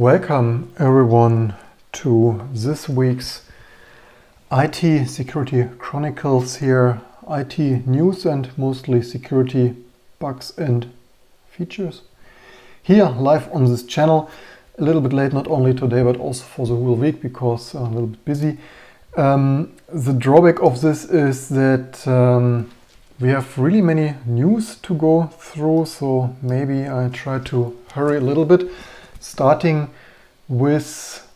Welcome everyone to this week's IT Security Chronicles here. IT news and mostly security bugs and features. Here live on this channel, a little bit late not only today but also for the whole week because I'm a little bit busy. The drawback of this is that we have really many news to go through, so maybe I try to hurry a little bit. Starting with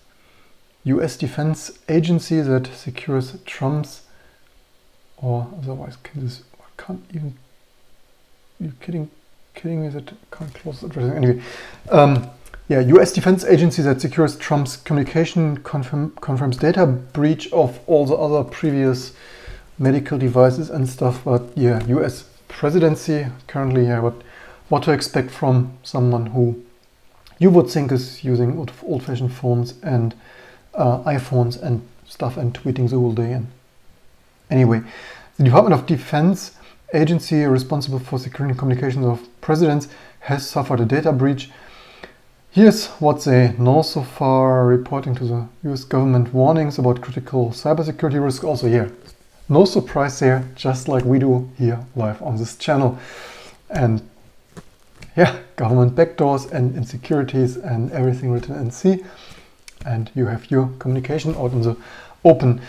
US Defense Agency that secures Trump's, or otherwise, I can't even, are you kidding me that I can't close the address? Anyway, US Defense Agency that secures Trump's communication confirms data breach of all the other previous medical devices and stuff, but US presidency currently, what to expect from someone who you would think is using old-fashioned phones and iPhones and stuff and tweeting the whole day. And anyway, the Department of Defense agency responsible for securing communications of presidents has suffered a data breach. Here's what they know so far, reporting to the US government warnings about critical cybersecurity risk. Also here, no surprise there, just like we do here live on this channel. And government backdoors and insecurities and everything written in C. And you have your communication out in the open.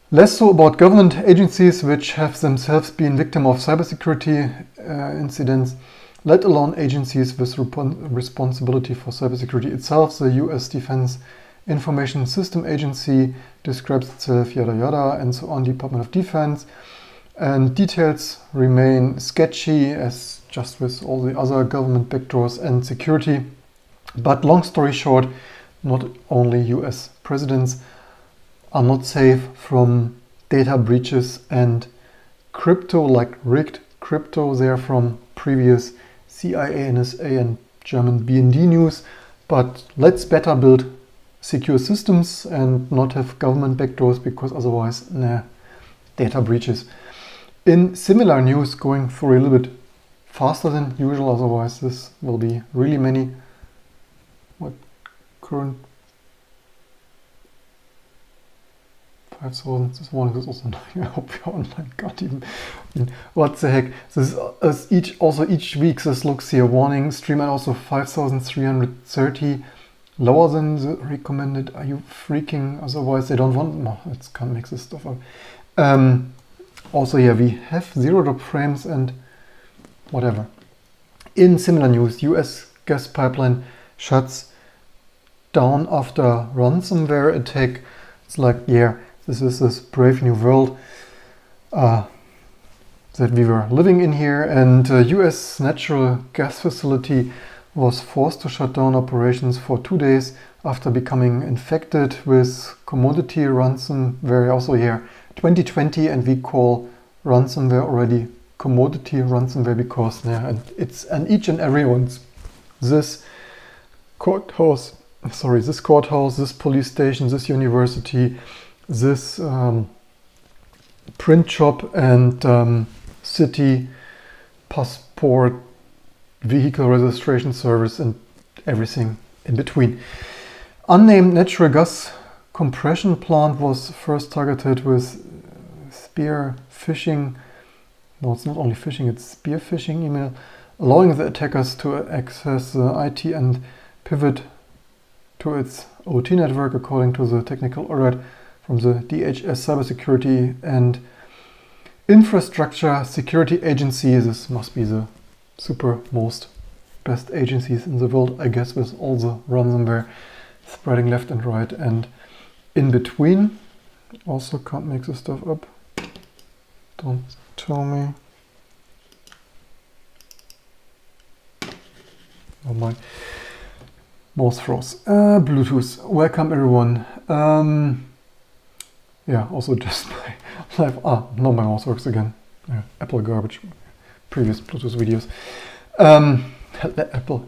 Less so about government agencies which have themselves been victim of cybersecurity incidents, let alone agencies with responsibility for cybersecurity itself. The US Defense Information System Agency describes itself yada yada and so on, Department of Defense. And details remain sketchy as just with all the other government backdoors and security. But long story short, not only US presidents are not safe from data breaches and crypto, like rigged crypto there from previous CIA, NSA and German BND news. But let's better build secure systems and not have government backdoors because otherwise, data breaches. In similar news, going through a little bit faster than usual, otherwise this will be really many. What current 5,000? This morning is also 9. I hope you're online. God, even what the heck? This is each week. This looks here. Warning stream and also 5,330, lower than the recommended. Are you freaking? Otherwise they don't want. No, it can't make this stuff up. Also here we have zero-drop frames and whatever. In similar news, US gas pipeline shuts down after ransomware attack. It's like, this is this brave new world that we were living in here. And US natural gas facility was forced to shut down operations for 2 days after becoming infected with commodity ransomware. Also here, 2020, and we call ransomware already commodity ransomware because it's an each and every one's. This courthouse, this police station, this university, this print shop and city passport, vehicle registration service and everything in between. Unnamed natural gas compression plant was first targeted with spear phishing. No, it's not only phishing, it's spear phishing email, allowing the attackers to access the IT and pivot to its OT network, according to the technical alert from the DHS Cybersecurity and Infrastructure Security Agency. This must be the most best agencies in the world, I guess, with all the ransomware spreading left and right and in between. Also can't make this stuff up. Don't tell me. Oh my mouse froze. Bluetooth. Welcome everyone. Also just my live. No, my mouse works again. Apple garbage. Previous Bluetooth videos.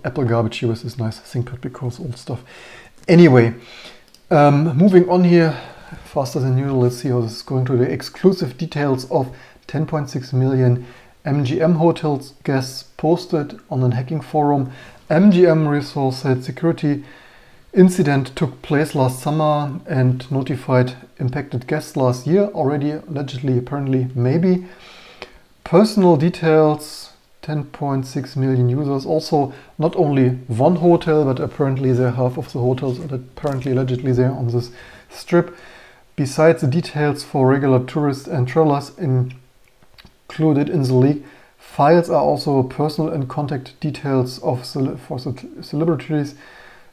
Apple garbage here with this nice ThinkPad because old stuff. Anyway, moving on here. Faster than usual, let's see how this is going to the exclusive details of 10.6 million MGM hotels guests posted on a hacking forum. MGM resource said security incident took place last summer and notified impacted guests last year already, allegedly, apparently, maybe. Personal details, 10.6 million users. Also, not only one hotel, but apparently they're half of the hotels that apparently, allegedly, they're on this strip. Besides the details for regular tourists and travelers included in the leak, files are also personal and contact details for celebrities,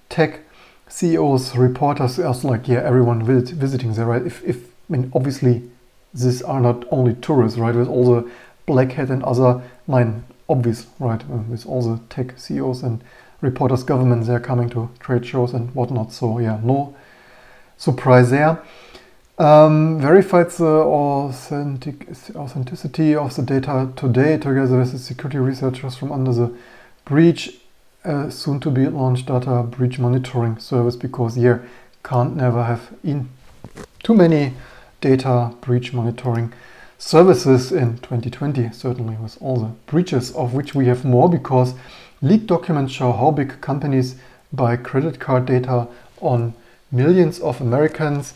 tech CEOs, reporters, also like, yeah, everyone visiting there, right? I mean, obviously, these are not only tourists, right? With all the black hat and other, obvious, right? With all the tech CEOs and reporters, governments, they're coming to trade shows and whatnot. So yeah, no surprise there. Verified the authenticity of the data today together with the security researchers from under the breach, soon to be launched data breach monitoring service, because can't never have too many data breach monitoring services in 2020, certainly with all the breaches, of which we have more because leaked documents show how big companies buy credit card data on millions of Americans.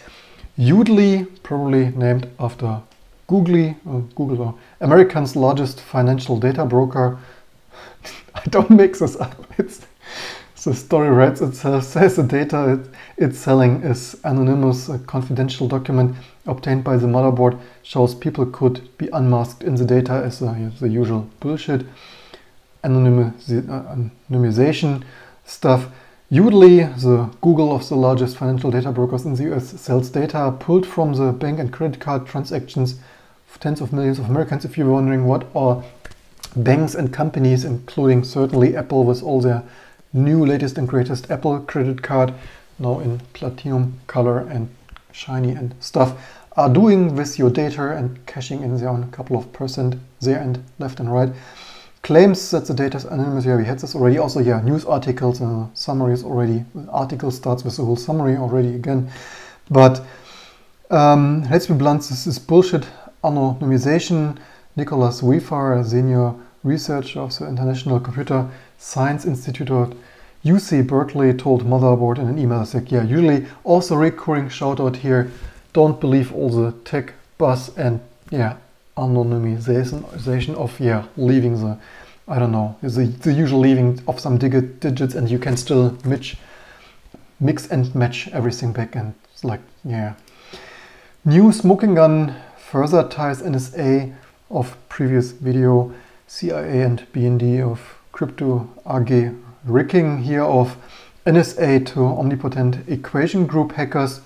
Udly, probably named after Google, or America's largest financial data broker. I don't make this up. The story writes itself, says the data it's selling is anonymous. A confidential document obtained by the motherboard shows people could be unmasked in the data as the usual bullshit. Anonymization stuff. Udly, the Google of the largest financial data brokers in the US, sells data pulled from the bank and credit card transactions of tens of millions of Americans. If you're wondering what are banks and companies, including certainly Apple with all their new latest and greatest Apple credit card, now in platinum color and shiny and stuff, are doing with your data and cashing in their own couple of percent there and left and right. Claims that the data is anonymous. Yeah, we had this already. Also, yeah, news articles and summaries already. The article starts with the whole summary already again. But let's be blunt, this is bullshit. Anonymization. Nicholas Weaver, a senior researcher of the International Computer Science Institute at UC Berkeley, told Motherboard in an email, like, yeah, usually also recurring shout out here. Don't believe all the tech buzz and anonymization of leaving the, I don't know, the usual leaving of some digits, and you can still mix and match everything back, and it's like, yeah. New smoking gun further ties NSA of previous video, CIA and BND of crypto AG rigging here of NSA to omnipotent equation group hackers.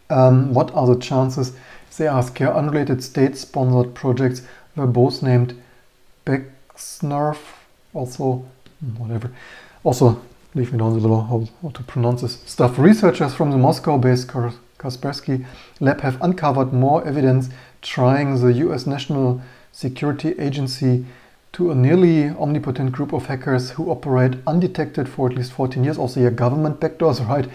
What are the chances? They ask here. Unrelated state-sponsored projects were both named Backdoors, also whatever. Also, leave me down below how to pronounce this stuff. Researchers from the Moscow-based Kaspersky lab have uncovered more evidence trying the US National Security Agency to a nearly omnipotent group of hackers who operate undetected for at least 14 years. Also, yeah, government backdoors, right?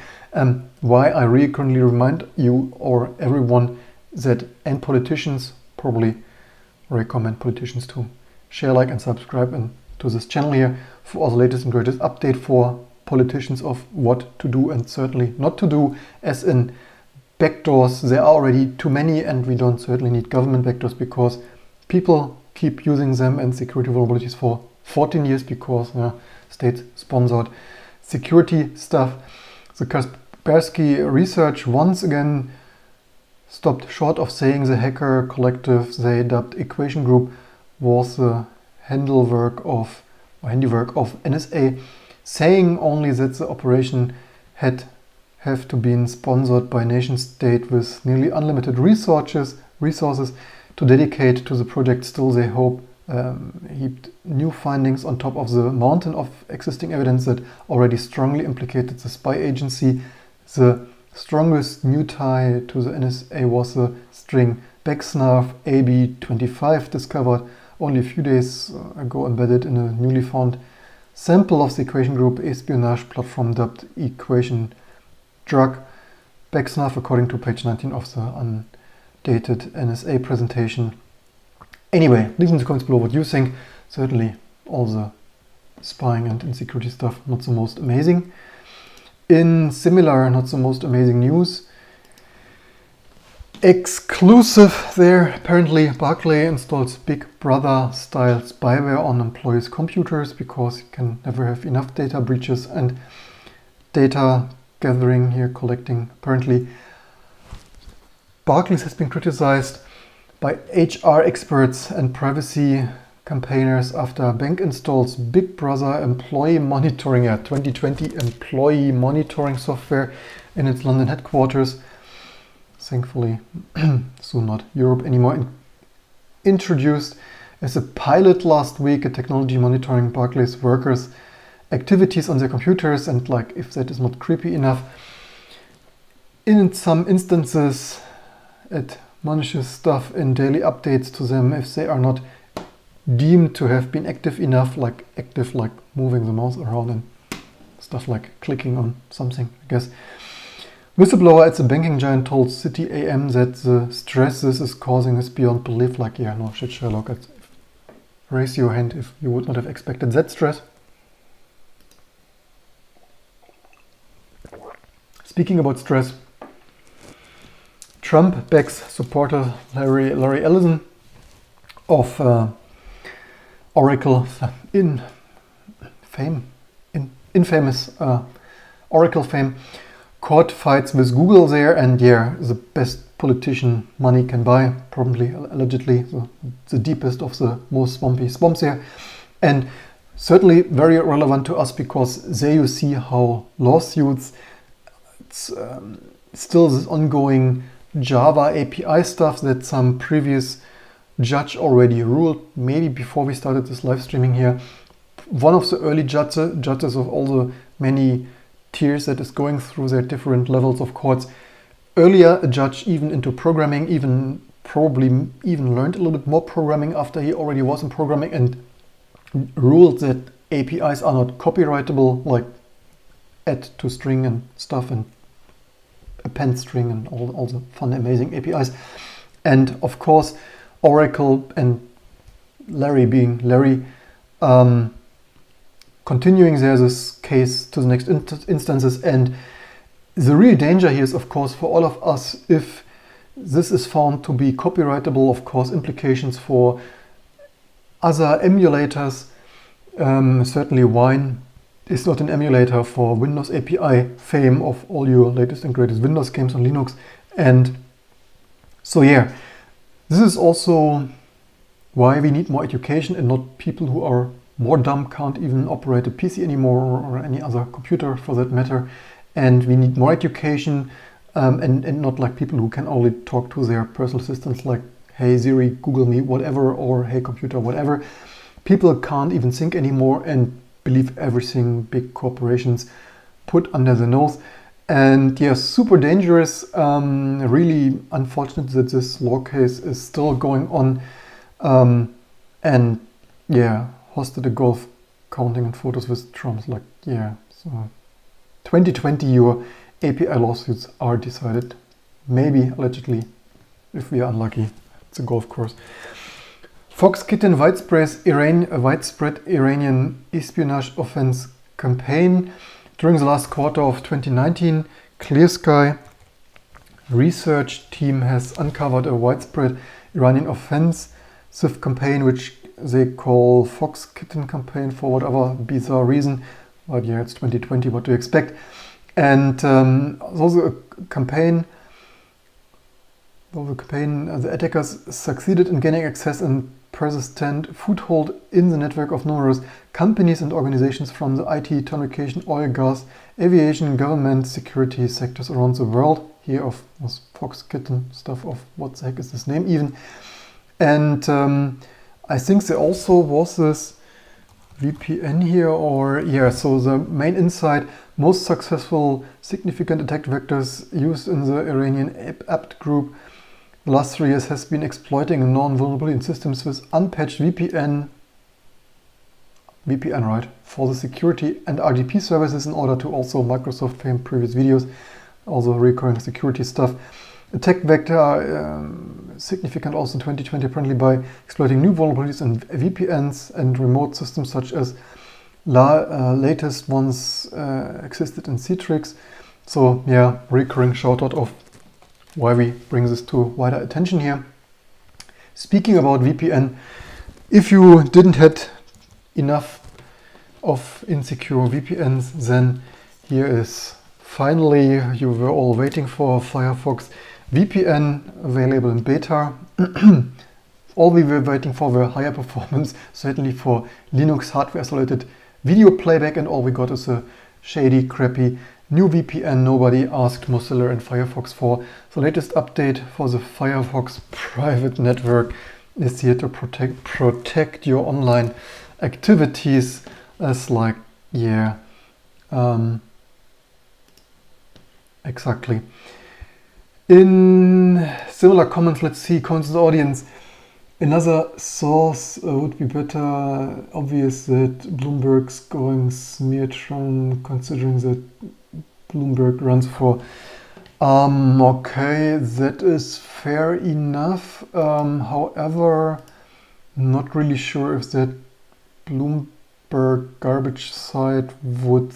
Why I recurrently remind you or everyone that, and politicians, probably recommend politicians to share, like, and subscribe to this channel here for all the latest and greatest update for politicians of what to do and certainly not to do. As in backdoors, there are already too many, and we don't certainly need government backdoors because people keep using them and security vulnerabilities for 14 years because state-sponsored security stuff. The Kaspersky research once again stopped short of saying the hacker collective they dubbed Equation Group was the handiwork of NSA, saying only that the operation have to be sponsored by a nation state with nearly unlimited resources to dedicate to the project. Still, they hope heaped new findings on top of the mountain of existing evidence that already strongly implicated the spy agency. The strongest new tie to the NSA was the string backsnarf AB25 discovered only a few days ago embedded in a newly found sample of the Equation Group espionage platform dubbed Equation Drug. Backsnarf, according to page 19 of the undated NSA presentation. Anyway, leave in the comments below what you think. Certainly all the spying and insecurity stuff not the most amazing. In similar, not so most amazing news, exclusive there, apparently Barclays installs Big Brother style spyware on employees' computers because you can never have enough data breaches and data gathering here, collecting. Apparently Barclays has been criticized by HR experts and privacy campaigners after a bank installs Big Brother employee monitoring, 2020 employee monitoring software in its London headquarters. Thankfully, soon not Europe anymore. Introduced as a pilot last week, a technology monitoring Barclays workers' activities on their computers, and like if that is not creepy enough, in some instances it monitors stuff in daily updates to them if they are not deemed to have been active enough, like active like moving the mouse around and stuff like clicking on something, I guess. Whistleblower at the banking giant told City AM that the stress this is causing is beyond belief. Like, yeah, no shit, Sherlock. Raise your hand if you would not have expected that stress. Speaking about stress, Trump backs supporter Larry Ellison of Oracle infamous Oracle fame. Court fights with Google there, and yeah, the best politician money can buy, probably, allegedly, the deepest of the most swampy swamps here. And certainly very relevant to us because there you see how lawsuits, it's still this ongoing Java API stuff that some previous judge already ruled, maybe before we started this live streaming here. One of the early judges of all the many tiers that is going through their different levels of courts. Earlier, a judge even into programming, probably even learned a little bit more programming after he already was in programming, and ruled that APIs are not copyrightable, like add to string and stuff and append string and all the fun, amazing APIs. And of course, Oracle and Larry being Larry, continuing there this case to the next instances. And the real danger here is, of course, for all of us, if this is found to be copyrightable, of course, implications for other emulators. Certainly Wine is not an emulator for Windows API fame of all your latest and greatest Windows games on Linux. And so yeah, this is also why we need more education, and not people who are more dumb can't even operate a PC anymore, or any other computer for that matter. And we need more education, and not like people who can only talk to their personal assistants like, hey Siri, Google me, whatever, or hey computer, whatever. People can't even think anymore and believe everything big corporations put under their nose. And yeah, super dangerous. Really unfortunate that this law case is still going on. And yeah, hosted a golf counting and photos with Trump's, like, yeah, so 2020 your API lawsuits are decided, maybe allegedly, if we are unlucky. It's a golf course. Fox Kitten widespread Iranian espionage offense campaign. During the last quarter of 2019, Clear Sky research team has uncovered a widespread Iranian offensive campaign, which they call Fox Kitten campaign for whatever bizarre reason. But yeah, it's 2020, what do you expect? And also a campaign. The attackers succeeded in gaining access and persistent foothold in the network of numerous companies and organizations from the IT, telecommunication, oil, gas, aviation, government, security sectors around the world. Here of was Fox Kitten stuff of what the heck is this name even. And I think there also was this VPN here, or yeah, so the main insight, most successful significant attack vectors used in the Iranian apt group the last 3 years has been exploiting known vulnerability in systems with unpatched VPN, right, for the security and RDP services in order to also Microsoft fame previous videos, also recurring security stuff. Attack vector significant also in 2020 apparently by exploiting new vulnerabilities in VPNs and remote systems such as latest ones existed in Citrix. So yeah, recurring shout out of why we bring this to wider attention here. Speaking about VPN, if you didn't had enough of insecure VPNs, then here is finally, you were all waiting for, Firefox VPN available in beta. All we were waiting for were higher performance, certainly for Linux hardware isolated video playback, and all we got is a shady, crappy new VPN nobody asked Mozilla and Firefox for. The latest update for the Firefox private network is here to protect your online activities as like, yeah, exactly. In similar comments, let's see, comments in the audience. Another source would be better. Obvious that Bloomberg's going smear-tron, considering that Bloomberg runs for. Okay, that is fair enough. However, not really sure if that Bloomberg garbage site would.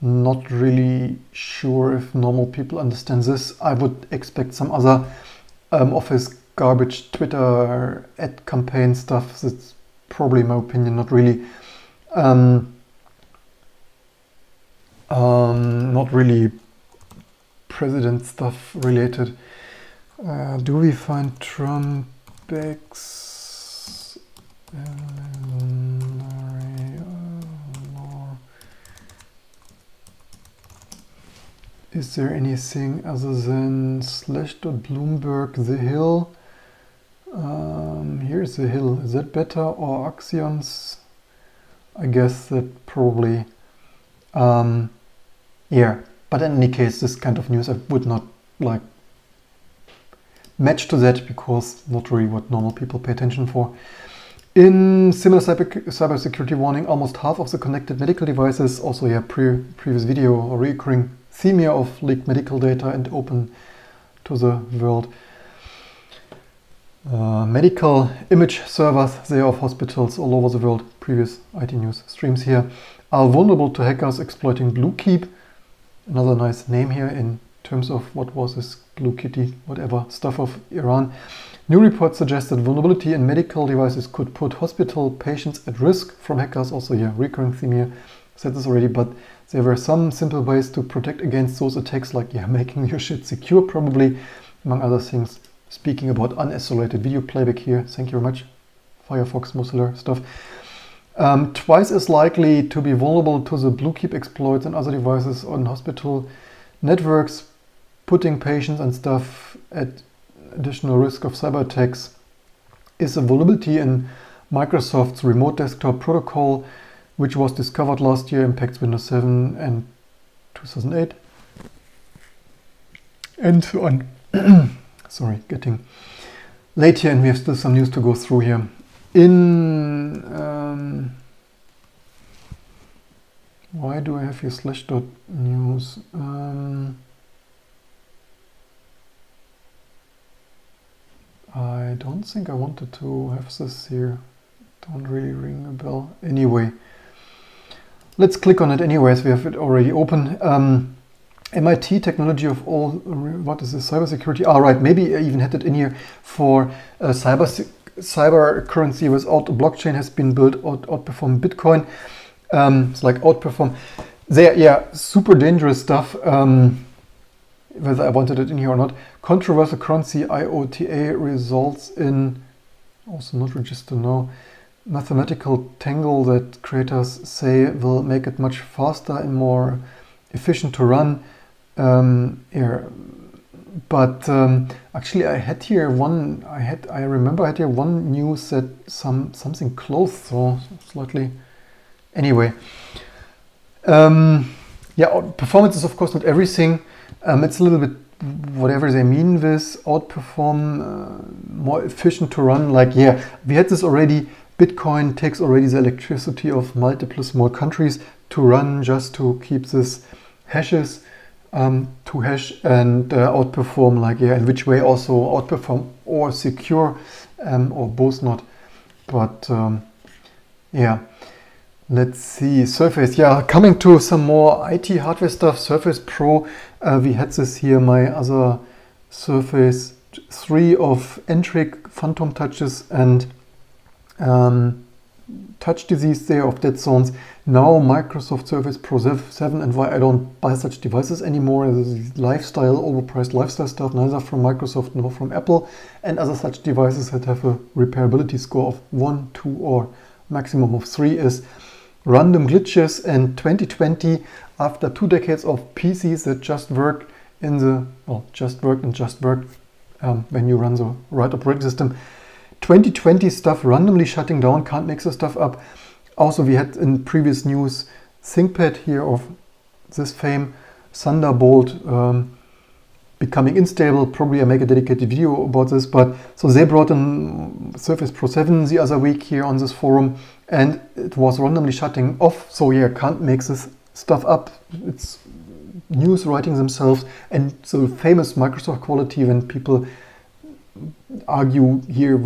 Not really sure if normal people understand this. I would expect some other office garbage Twitter ad campaign stuff. That's probably, in my opinion, not really not really president stuff related. Do we find Trump X? Is there anything other than /.bloomberg the Hill? Here's the Hill. Is that better, or Axions? I guess that probably. Yeah, but in any case, this kind of news I would not like match to that, because not really what normal people pay attention for. In similar cybersecurity warning, almost half of the connected medical devices, also yeah, previous video or recurring theme here of leaked medical data and open to the world. Medical image servers, they are of hospitals all over the world, previous IT news streams here, are vulnerable to hackers exploiting BlueKeep. Another nice name here in terms of what was this Blue Kitty, whatever stuff of Iran. New reports suggest that vulnerability in medical devices could put hospital patients at risk from hackers. Also here, recurring theme here, said this already, but there were some simple ways to protect against those attacks, like yeah, making your shit secure probably, among other things. Speaking about unisolated video playback here, thank you very much, Firefox, Mozilla stuff. Twice as likely to be vulnerable to the BlueKeep exploits and other devices on hospital networks, putting patients and staff at additional risk of cyber attacks, is a vulnerability in Microsoft's remote desktop protocol, which was discovered last year, impacts Windows 7 and 2008, and so on. Sorry, getting late here, and we have still some news to go through here. In why do I have here /.news? I don't think I wanted to have this here. Don't really ring a bell. Anyway, let's click on it anyways. We have it already open. MIT technology of all, what is this, cybersecurity? All right, maybe I even had it in here for cyber currency without a blockchain has been built outperform Bitcoin. It's like outperform. There, yeah, super dangerous stuff. Whether I wanted it in here or not. Controversial currency IOTA results in, also not register now, mathematical tangle that creators say will make it much faster and more efficient to run. But actually I had here one, I remember I had here one news that something close, so slightly, anyway. Yeah, performance is of course not everything. It's a little bit whatever they mean with outperform, more efficient to run. Like, yeah, we had this already. Bitcoin takes already the electricity of multiple small countries to run, just to keep this hashes to hash and outperform, like, yeah, in which way also outperform or secure or both not. But yeah, Let's see, Surface. Yeah, coming to some more IT hardware stuff. Surface Pro. We had this here, my other Surface 3 of Entric Phantom touches and touch disease there of dead zones. Now Microsoft Surface Pro 7, and why I don't buy such devices anymore. This is lifestyle, overpriced lifestyle stuff, neither from Microsoft nor from Apple, and other such devices that have a repairability score of 1, 2 or maximum of 3 is random glitches. And 2020, after 2 decades of PCs that just worked in the, well, just worked when you run the right operating system, 2020 stuff randomly shutting down, can't make the stuff up. Also, we had in previous news ThinkPad here of this fame, Thunderbolt becoming unstable. Probably I make a dedicated video about this, but so they brought in Surface Pro 7 the other week here on this forum, and it was randomly shutting off. So yeah, can't make this stuff up. It's news writing themselves, and so famous Microsoft quality when people argue here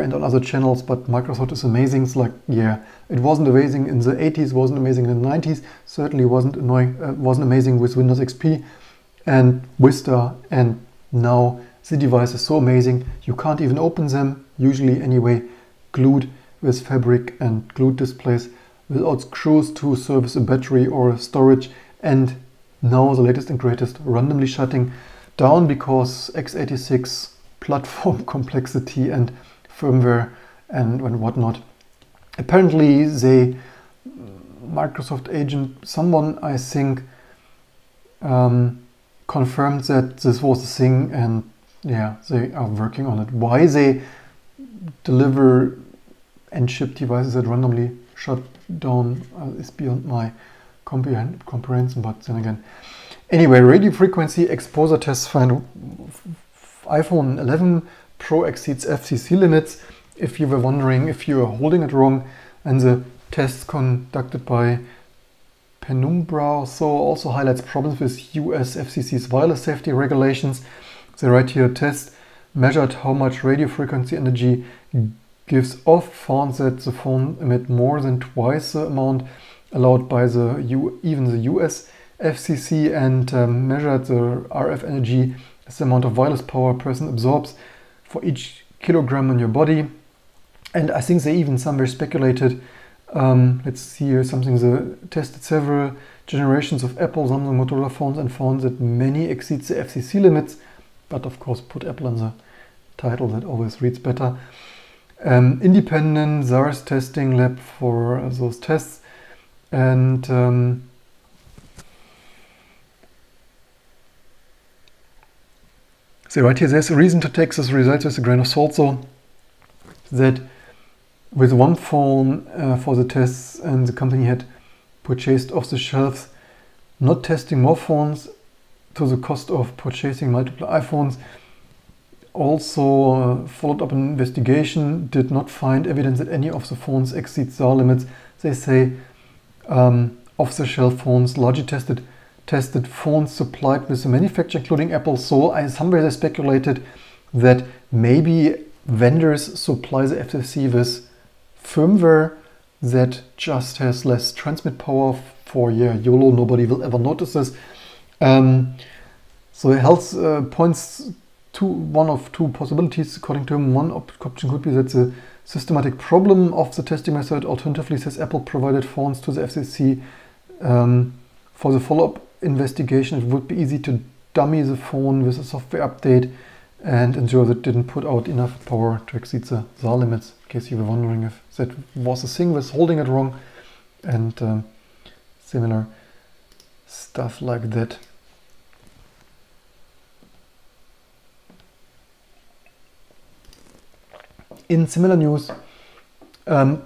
and on other channels, but Microsoft is amazing. It's like, yeah, it wasn't amazing in the 80s, wasn't amazing in the 90s, certainly wasn't amazing with Windows XP and Vista, and now the device is so amazing you can't even open them, usually anyway, glued with fabric and glued displays without screws to service a battery or a storage. And now the latest and greatest, randomly shutting down because x86 platform complexity and firmware and whatnot. Apparently Microsoft agent, someone I think confirmed that this was a thing, and yeah, they are working on it. Why they deliver and ship devices that randomly shut down is beyond my comprehension, but then again. Anyway, radio frequency exposure tests find iPhone 11 Pro exceeds FCC limits. If you were wondering if you are holding it wrong, and the tests conducted by Penumbra also highlights problems with US FCC's wireless safety regulations. They write here, test measured how much radio frequency energy gives off, found that the phone emit more than twice the amount allowed by even the US FCC, and measured the RF energy as the amount of wireless power a person absorbs for each kilogram on your body. And I think they even somewhere speculated, let's see here, something they tested several generations of Apple, Samsung, Motorola phones and found that many exceed the FCC limits, but of course put Apple in the title, that always reads better. Independent SARS testing lab for those tests, and so right here, there's a reason to take this result with a grain of salt, so that with one phone for the tests, and the company had purchased off the shelves, not testing more phones to the cost of purchasing multiple iPhones. Also followed up an investigation, did not find evidence that any of the phones exceed SAR limits. They say off-the-shelf phones largely tested phones supplied with the manufacturer, including Apple. So somewhere they speculated that maybe vendors supply the FCC with firmware that just has less transmit power for YOLO, nobody will ever notice this. So health points to one of two possibilities according to him. One option could be that the systematic problem of the testing method. Alternatively, says Apple provided phones to the FCC for the follow-up investigation. It would be easy to dummy the phone with a software update and ensure that it didn't put out enough power to exceed the SAR limits, in case you were wondering if that was a thing with holding it wrong, and similar stuff like that. In similar news,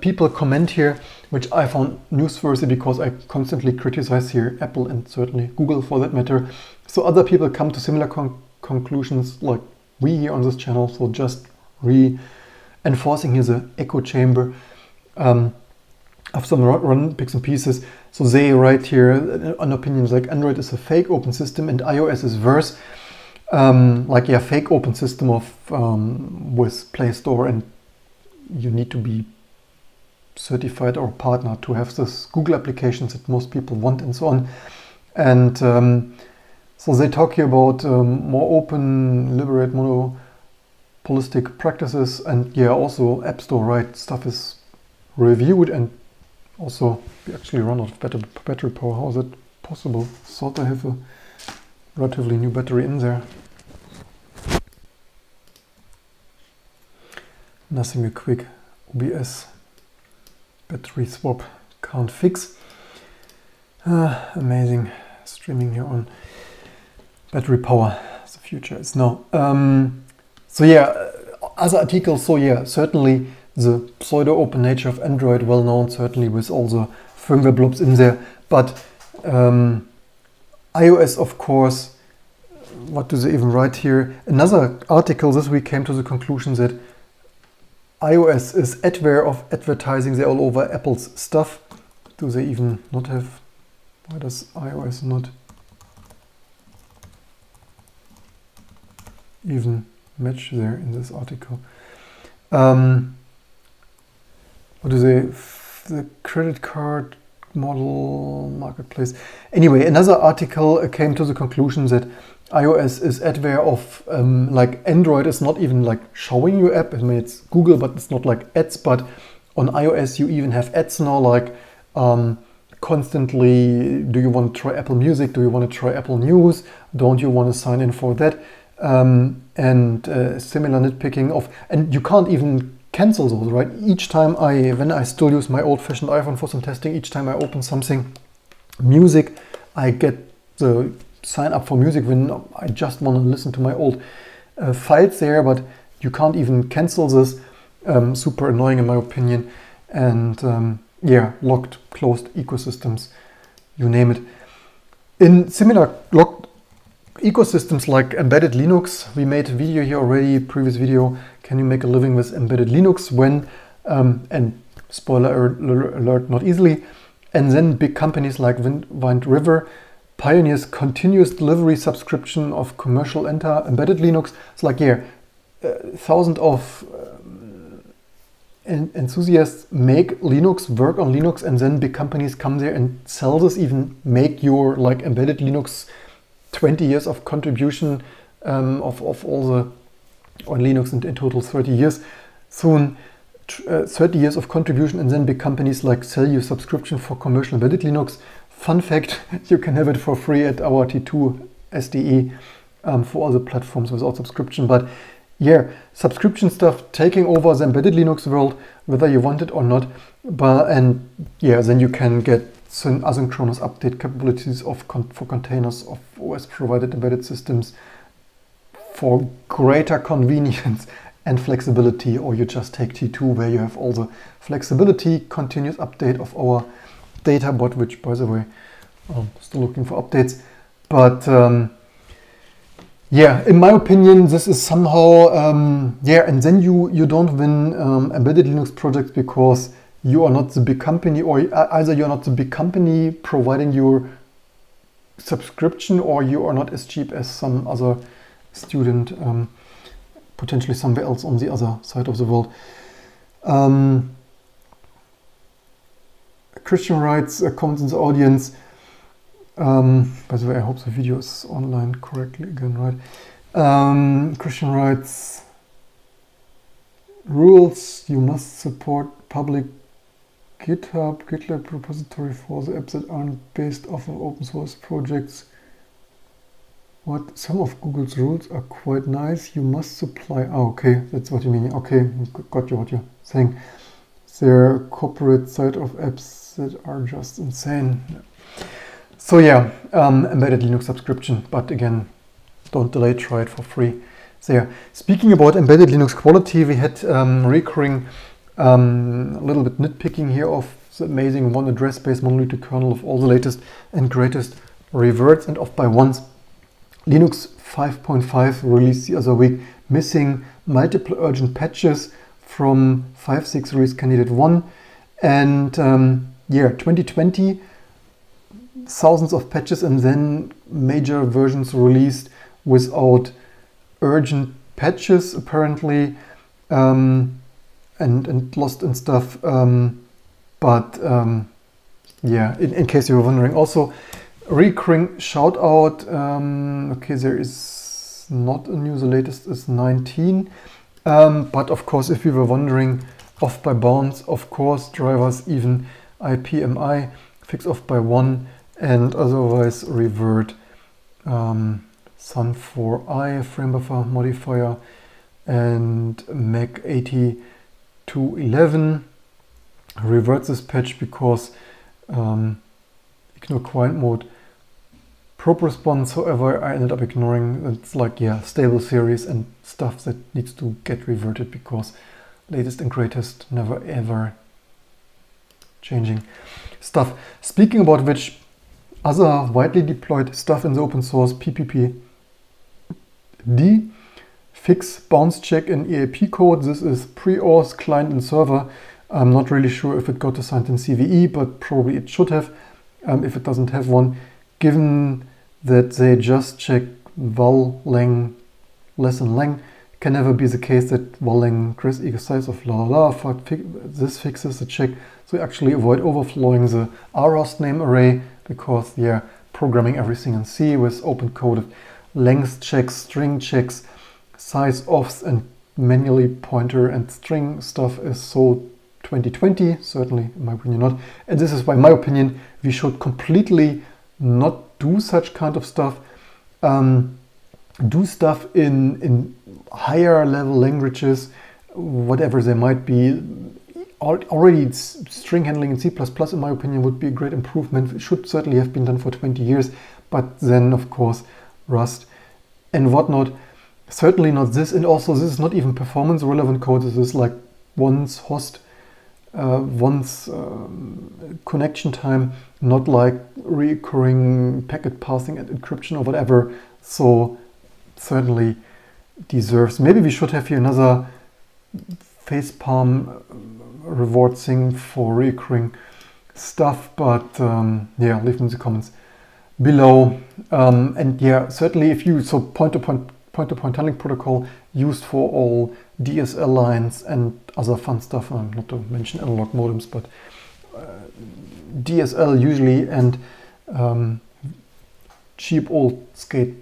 people comment here, which I found newsworthy because I constantly criticize here Apple and certainly Google for that matter. So other people come to similar conclusions like we here on this channel. So just reinforcing here the echo chamber of some run bits and pieces. So they write here on opinions like Android is a fake open system and iOS is worse. Fake open system of with Play Store, and you need to be certified or partner to have this Google applications that most people want and so on. And so they talk here about more open, liberate, monopolistic practices, and yeah, also App Store, right? Stuff is reviewed, and also we actually run out of battery power. How is that possible? Thought I have a relatively new battery in there. Nothing a quick OBS battery swap can't fix. Amazing streaming here on battery power. The future is now. So yeah, other articles. So yeah, certainly the pseudo open nature of Android, well known, certainly with all the firmware blobs in there. But iOS, of course, what do they even write here? Another article this week came to the conclusion that iOS is adware of advertising. They're all over Apple's stuff. Do they even not have? Why does iOS not even match there in this article? What do they? The credit card model marketplace. Anyway, another article came to the conclusion that iOS is adware of like Android is not even like showing you app. I mean, it's Google, but it's not like ads. But on iOS, you even have ads now, like constantly. Do you want to try Apple Music? Do you want to try Apple News? Don't you want to sign in for that? And similar nitpicking of, and you can't even cancel those, right? Each time when I still use my old-fashioned iPhone for some testing, each time I open something, music, I get the sign up for music when I just want to listen to my old files there, but you can't even cancel this. Super annoying in my opinion. And yeah, locked, closed ecosystems, you name it. In similar locked ecosystems like embedded Linux, we made a video here already, previous video, can you make a living with embedded Linux when, and spoiler alert, not easily, and then big companies like Wind River pioneers continuous delivery subscription of commercial embedded Linux. It's like, yeah, thousands of enthusiasts make Linux, work on Linux, and then big companies come there and sell this, even make your like embedded Linux 20 years of contribution of all the on Linux in total 30 years. Soon 30 years of contribution, and then big companies like sell you subscription for commercial embedded Linux. Fun fact, you can have it for free at our T2 SDE for all the platforms without subscription. But yeah, subscription stuff taking over the embedded Linux world, whether you want it or not. And yeah, then you can get asynchronous update capabilities for containers of OS provided embedded systems for greater convenience and flexibility, or you just take T2 where you have all the flexibility, continuous update of our data bot, which by the way, I'm still looking for updates. But yeah, in my opinion, this is somehow, yeah, and then you don't win embedded Linux projects because you are not the big company, or either you're not the big company providing your subscription, or you are not as cheap as some other student, potentially somewhere else on the other side of the world. Christian writes, comments in the audience. By the way, I hope the video is online correctly again, right? Christian writes, rules, you must support public GitLab repository for the apps that aren't based off of open source projects. What? Some of Google's rules are quite nice. You must supply. Oh, okay, that's what you mean. Okay, got you what you're saying. There are corporate side of apps that are just insane. So yeah, embedded Linux subscription, but again, don't delay, try it for free. There. Speaking about embedded Linux quality, we had recurring a little bit nitpicking here of the amazing one address-based monolithic kernel of all the latest and greatest reverts, and off by once. Linux 5.5 released the other week, missing multiple urgent patches from 5.6 release candidate 1. And yeah, 2020, thousands of patches, and then major versions released without urgent patches apparently, and lost and stuff. But yeah, in case you were wondering. Also, recurring shout out. Okay, there is not a new, the latest is 19. But of course, if you were wondering, off by bounds, of course, drivers even IPMI fix off by 1 and otherwise revert Sun4i frame buffer modifier and Mac 80 to 11 revert this patch because ignore quiet mode probe response. However, I ended up ignoring, it's like, yeah, stable series and stuff that needs to get reverted because latest and greatest, never ever changing stuff. Speaking about which, other widely deployed stuff in the open source, PPPD, fix bounce check in EAP code. This is pre-auth client and server. I'm not really sure if it got assigned in CVE, but probably it should have, if it doesn't have one, given that they just check val lang less than lang. Can never be the case that val lang greater equal size of la la la. This fixes the check, so you actually avoid overflowing the rhost name array because they're programming everything in C with open-coded length checks, string checks, size offs, and manually pointer and string stuff is so 2020, certainly in my opinion not. And this is why, in my opinion, we should completely not do such kind of stuff. Do stuff in higher level languages, whatever they might be. Already string handling in C++, in my opinion, would be a great improvement. It should certainly have been done for 20 years, but then of course Rust and whatnot. Certainly not this, and also this is not even performance relevant code. This is like once host, once connection time, not like recurring packet passing and encryption or whatever. So certainly deserves, maybe we should have here another facepalm reward thing for recurring stuff, but yeah, leave in the comments below. And yeah, certainly if you, so point-to-point tunneling protocol used for all DSL lines and other fun stuff, not to mention analog modems, but DSL usually, and cheap old skate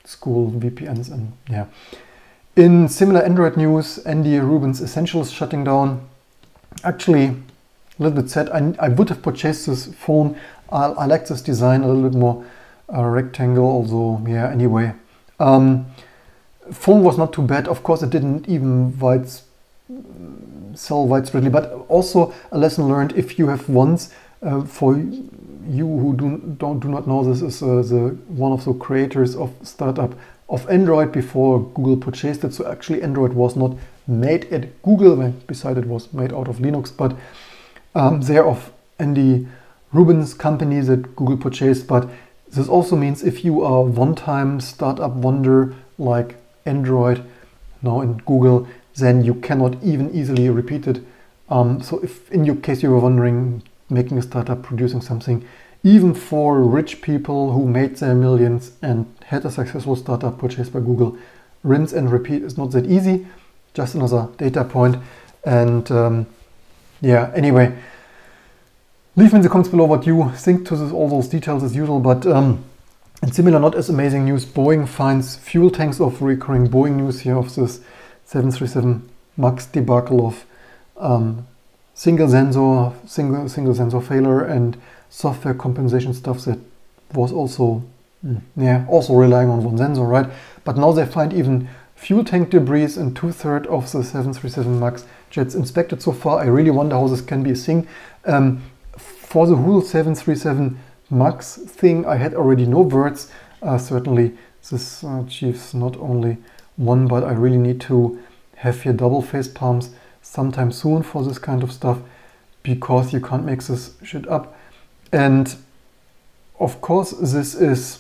school VPNs, and yeah. In similar Android news, Andy Rubin's Essentials shutting down. Actually, a little bit sad. I would have purchased this phone. I like this design, a little bit more rectangle, although, yeah, anyway. Phone was not too bad. Of course, it didn't even sell widespreadly, but also a lesson learned. If you have once, for you who do not know, this is one of the creators of startup of Android before Google purchased it. So actually Android was not made at Google, besides it was made out of Linux, but they're of Andy Rubin's company that Google purchased. But this also means if you are one-time startup wonder like Android now in Google, then you cannot even easily repeat it. So if in your case you were wondering, making a startup, producing something, even for rich people who made their millions and had a successful startup purchased by Google, rinse and repeat is not that easy. Just another data point. And yeah, anyway, leave in the comments below what you think to all those details as usual. But in similar, not as amazing news, Boeing finds fuel tanks of recurring Boeing news here of this 737 MAX debacle of single sensor failure and software compensation stuff that was also also relying on one sensor, right? But now they find even fuel tank debris in 2/3 of the 737 MAX jets inspected so far. I really wonder how this can be a thing. For the whole 737 MAX thing, I had already no words. Certainly this achieves not only one, but I really need to have here double face palms sometime soon for this kind of stuff, because you can't make this shit up. And of course this is,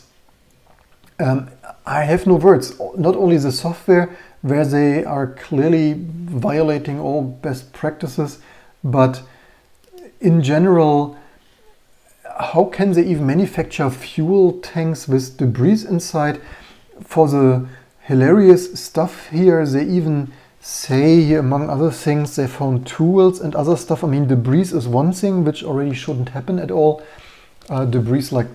I have no words. Not only the software, where they are clearly violating all best practices, but in general, how can they even manufacture fuel tanks with debris inside? For the hilarious stuff here, they even say, among other things, they found tools and other stuff. I mean, debris is one thing which already shouldn't happen at all. Debris like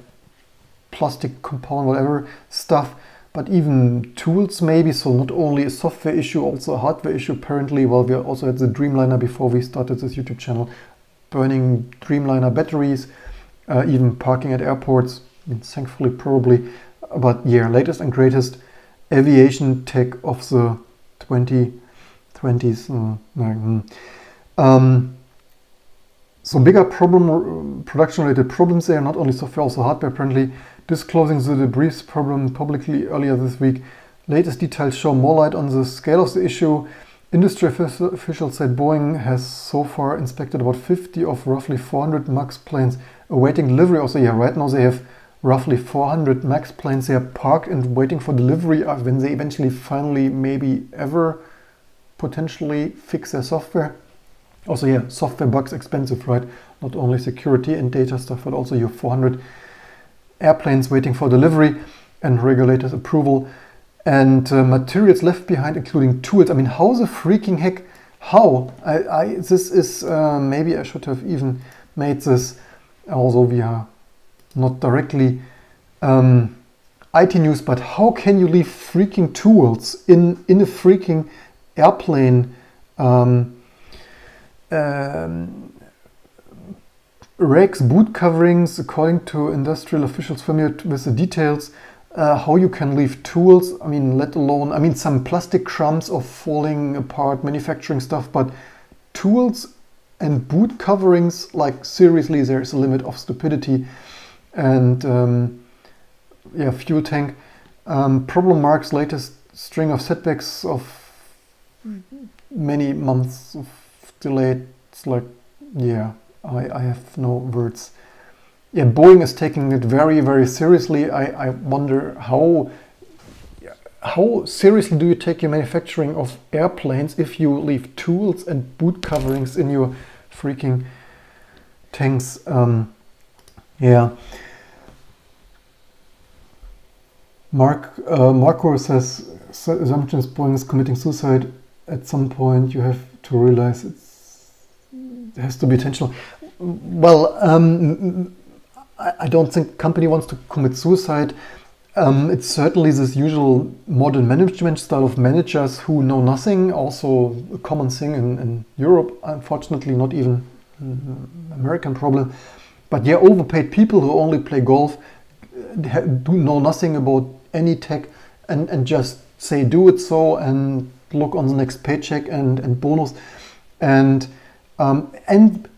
plastic compound, whatever stuff, but even tools maybe. So not only a software issue, also a hardware issue apparently. Well, we also had the Dreamliner before we started this YouTube channel, burning Dreamliner batteries, even parking at airports, thankfully probably. But yeah, latest and greatest aviation tech of the 2020s. So bigger production-related problems there, not only software, also hardware apparently. Disclosing the debris problem publicly earlier this week. Latest details show more light on the scale of the issue. Industry officials said Boeing has so far inspected about 50 of roughly 400 MAX planes awaiting delivery. Also, yeah, right now they have roughly 400 MAX planes there parked and waiting for delivery when they eventually finally maybe ever potentially fix their software. Also, yeah, software bugs expensive, right? Not only security and data stuff, but also your 400 airplanes waiting for delivery and regulators approval. And materials left behind, including tools. I mean, how the freaking heck? How? This is maybe I should have even made this. Although we are not directly IT news, but how can you leave freaking tools in a freaking airplane? Racks, boot coverings, according to industrial officials familiar with the details. How you can leave tools, I mean, let alone, I mean, some plastic crumbs of falling apart manufacturing stuff, but tools and boot coverings, like seriously, there's a limit of stupidity. And yeah, fuel tank. Problem marks latest string of setbacks of many months of delay. It's like, yeah, I have no words. Yeah, Boeing is taking it very, very seriously. I wonder how seriously do you take your manufacturing of airplanes if you leave tools and boot coverings in your freaking tanks? Yeah. Marco says assumptions Boeing is committing suicide. At some point, you have to realize it has to be intentional. Well, I don't think company wants to commit suicide. It's certainly this usual modern management style of managers who know nothing. Also a common thing in Europe, unfortunately, not even American problem. But yeah, overpaid people who only play golf, do know nothing about any tech and just say do it so and look on the next paycheck and bonus. And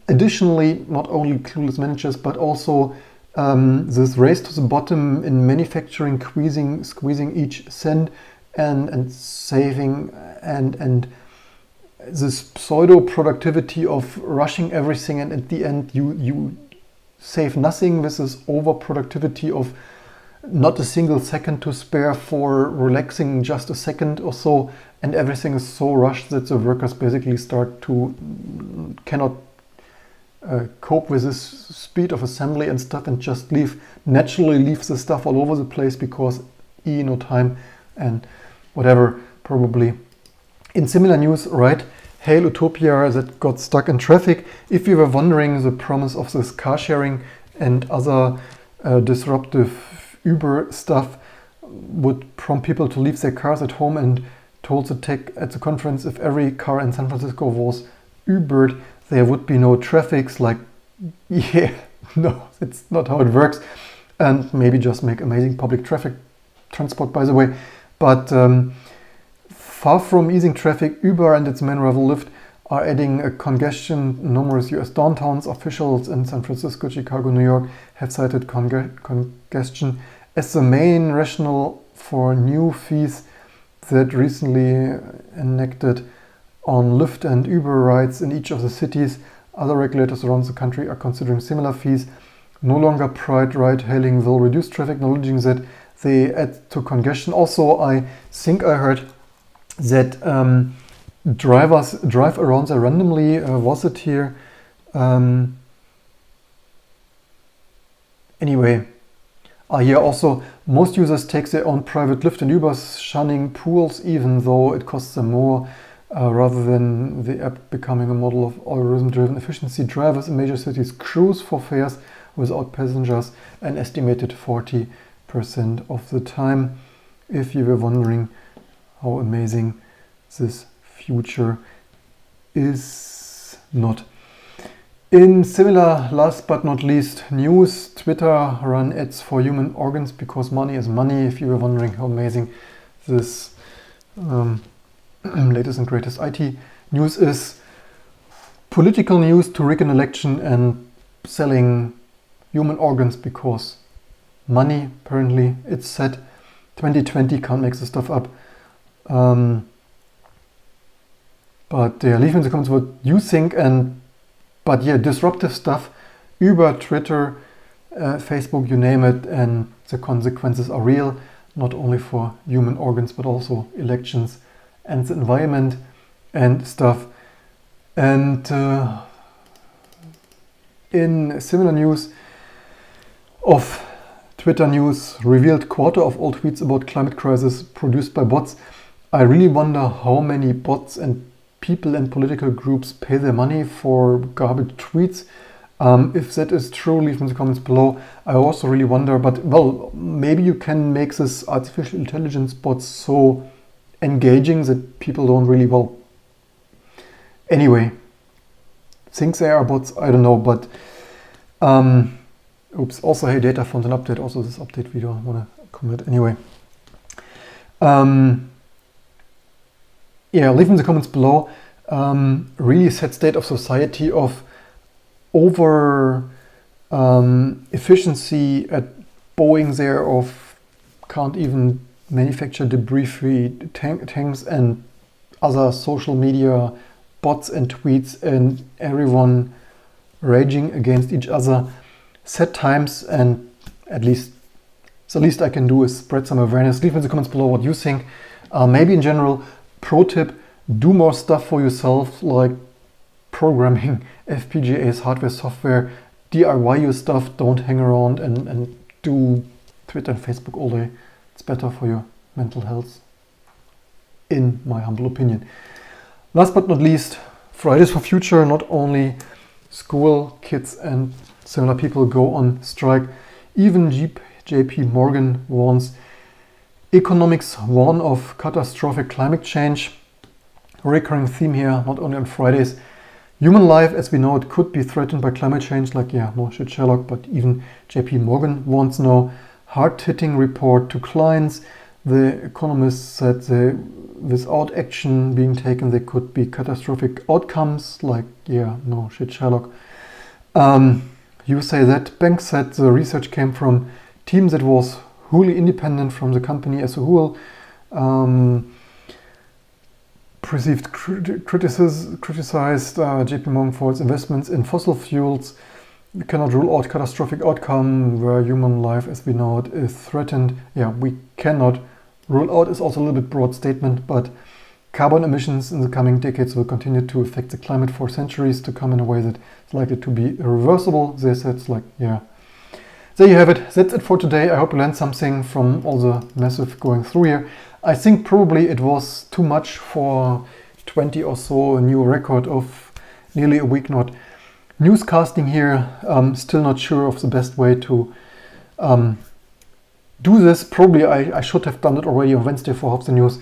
additionally, not only clueless managers, but also this race to the bottom in manufacturing, squeezing each cent and saving and this pseudo productivity of rushing everything, and at the end you save nothing with this over productivity of not a single second to spare for relaxing, just a second or so, and everything is so rushed that the workers basically cannot cope with this speed of assembly and stuff, and just naturally leave the stuff all over the place because no time and whatever. Probably in similar news, right? Hail Utopia that got stuck in traffic. If you were wondering, the promise of this car sharing and other disruptive Uber stuff would prompt people to leave their cars at home, and told the tech at the conference if every car in San Francisco was Ubered, there would be no traffic. Like, yeah, no, it's not how it works. And maybe just make amazing public traffic transport, by the way. But far from easing traffic, Uber and its main rival Lyft are adding a congestion. Numerous US downtowns, officials in San Francisco, Chicago, New York have cited congestion as the main rationale for new fees that recently enacted on Lyft and Uber rides in each of the cities. Other regulators around the country are considering similar fees. No longer private ride-hailing will reduce traffic, acknowledging that they add to congestion. Also, I think I heard that drivers drive around there randomly. Was it here? Anyway. Here also, most users take their own private Lyft and Ubers, shunning pools even though it costs them more. rather than the app becoming a model of algorithm-driven efficiency. Drivers in major cities cruise for fares without passengers an estimated 40% of the time. If you were wondering how amazing this future is not. In similar, last but not least, news, Twitter run ads for human organs because money is money. If you were wondering how amazing this latest and greatest IT news is. Political news to rig an election and selling human organs because money, apparently. It's said 2020, can't make this stuff up. But yeah, leave in the comments what you think. But yeah, disruptive stuff über Twitter, Facebook, you name it, and the consequences are real, not only for human organs but also elections and the environment and stuff. And in similar news of Twitter news, revealed quarter of all tweets about climate crisis produced by bots. I really wonder how many bots and people and political groups pay their money for garbage tweets. If that is true, leave in the comments below. I also really wonder, but well, maybe you can make this artificial intelligence bots so engaging that people don't really, well, anyway, think they are bots, I don't know, but oops, also hey, data found an update, also this update video, I want to comment anyway. Yeah, leave in the comments below. Really sad state of society of over efficiency at Boeing there, of can't even manufacture debris-free tanks, and other social media bots and tweets, and everyone raging against each other. Sad times, and at least the least I can do is spread some awareness. Leave in the comments below what you think. Maybe in general, pro tip, do more stuff for yourself, like programming, FPGAs, hardware, software, DIY your stuff. Don't hang around and do Twitter and Facebook all day. It's better for your mental health, in my humble opinion. Last but not least, Fridays for Future. Not only school kids and similar people go on strike, even JP Morgan warns economics warn of catastrophic climate change. A recurring theme here, not only on Fridays. Human life as we know it could be threatened by climate change, like, yeah, no shit Sherlock, but even JP Morgan wants no hard-hitting report to clients. The economists said without action being taken, there could be catastrophic outcomes, like, yeah, no shit Sherlock. You say that. Bank said the research came from team that was wholly independent from the company as a whole. Criticized JP Morgan for its investments in fossil fuels. We cannot rule out catastrophic outcome where human life as we know it is threatened. Yeah, we cannot rule out is also a little bit broad statement, but carbon emissions in the coming decades will continue to affect the climate for centuries to come in a way that is likely to be irreversible. They said, it's like, yeah. There you have it. That's it for today. I hope you learned something from all the massive going through here. I think probably it was too much for 20 or so, a new record of nearly a week not newscasting here. Still not sure of the best way to do this. Probably I should have done it already on Wednesday for Half the News.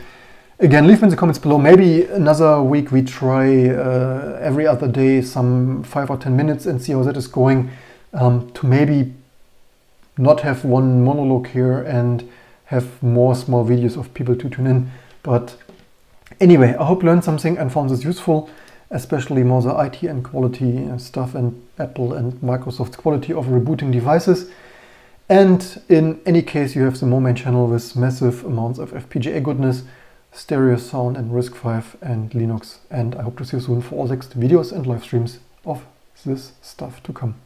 Again, leave in the comments below. Maybe another week we try every other day, some 5 or 10 minutes, and see how that is going. To maybe not have one monologue here and have more small videos of people to tune in. But anyway, I hope you learned something and found this useful, especially more the IT and quality stuff and Apple and Microsoft's quality of rebooting devices. And in any case, you have the Mo main channel with massive amounts of FPGA goodness, stereo sound and RISC-V and Linux. And I hope to see you soon for all next videos and live streams of this stuff to come.